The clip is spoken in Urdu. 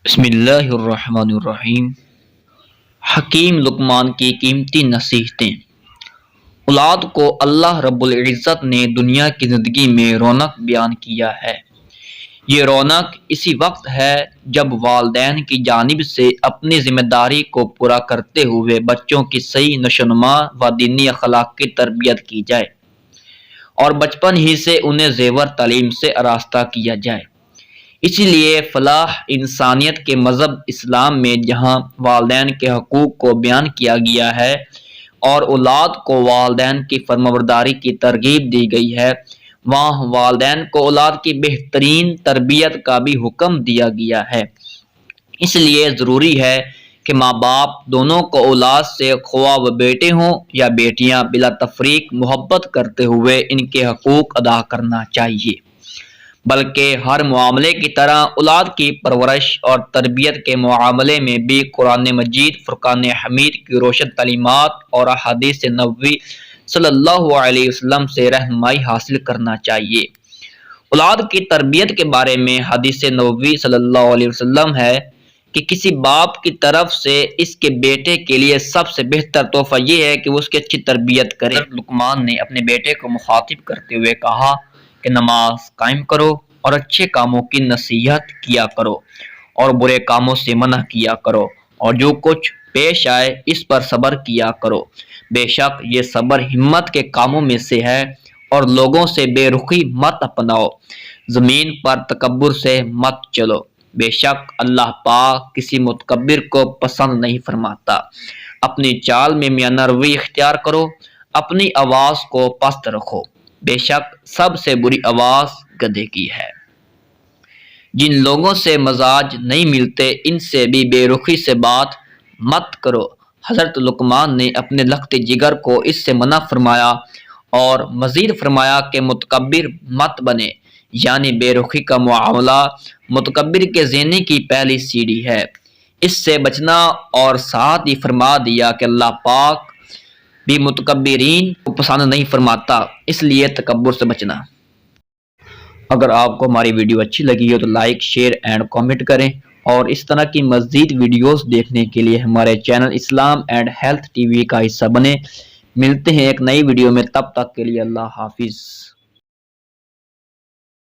بسم اللہ الرحمن الرحیم۔ حکیم لقمان کی قیمتی نصیحتیں۔ اولاد کو اللہ رب العزت نے دنیا کی زندگی میں رونق بیان کیا ہے۔ یہ رونق اسی وقت ہے جب والدین کی جانب سے اپنی ذمہ داری کو پورا کرتے ہوئے بچوں کی صحیح نشوونما و دینی اخلاق کی تربیت کی جائے اور بچپن ہی سے انہیں زیور تعلیم سے آراستہ کیا جائے۔ اسی لیے فلاح انسانیت کے مذہب اسلام میں جہاں والدین کے حقوق کو بیان کیا گیا ہے اور اولاد کو والدین کی فرمانبرداری کی ترغیب دی گئی ہے، وہاں والدین کو اولاد کی بہترین تربیت کا بھی حکم دیا گیا ہے۔ اس لیے ضروری ہے کہ ماں باپ دونوں کو اولاد سے خواہ وہ بیٹے ہوں یا بیٹیاں بلا تفریق محبت کرتے ہوئے ان کے حقوق ادا کرنا چاہیے، بلکہ ہر معاملے کی طرح اولاد کی پرورش اور تربیت کے معاملے میں بھی قرآن مجید، فرقان حمید کی روشن تعلیمات اور احادیث نبوی صلی اللہ علیہ وسلم سے رہنمائی حاصل کرنا چاہیے۔ اولاد کی تربیت کے بارے میں حدیث نبوی صلی اللہ علیہ وسلم ہے کہ کسی باپ کی طرف سے اس کے بیٹے کے لیے سب سے بہتر تحفہ یہ ہے کہ وہ اس کی اچھی تربیت کرے۔ لقمان نے اپنے بیٹے کو مخاطب کرتے ہوئے کہا کہ نماز قائم کرو اور اچھے کاموں کی نصیحت کیا کرو اور برے کاموں سے منع کیا کرو، اور جو کچھ پیش آئے اس پر صبر کیا کرو۔ بے شک یہ صبر ہمت کے کاموں میں سے ہے، اور لوگوں سے بے رخی مت اپناؤ، زمین پر تکبر سے مت چلو۔ بے شک اللہ پاک کسی متکبر کو پسند نہیں فرماتا۔ اپنی چال میں میانہ روی اختیار کرو، اپنی آواز کو پست رکھو، بے شک سب سے بری آواز گدھے کی ہے۔ جن لوگوں سے مزاج نہیں ملتے ان سے بھی بے رخی سے بات مت کرو۔ حضرت لقمان نے اپنے لخت جگر کو اس سے منع فرمایا اور مزید فرمایا کہ متکبر مت بنے، یعنی بے رخی کا معاملہ متکبر کے زینے کی پہلی سیڑھی ہے، اس سے بچنا، اور ساتھ ہی فرما دیا کہ اللہ پاک بھی متکبرین کو پسند نہیں فرماتا، اس لیے تکبر سے بچنا۔ اگر آپ کو ہماری ویڈیو اچھی لگی ہو تو لائک، شیئر اینڈ کامنٹ کریں، اور اس طرح کی مزید ویڈیوز دیکھنے کے لیے ہمارے channel Islam and health T V کا حصہ بنیں۔ ملتے ہیں ایک نئی ویڈیو میں، تب تک کے لیے اللہ حافظ۔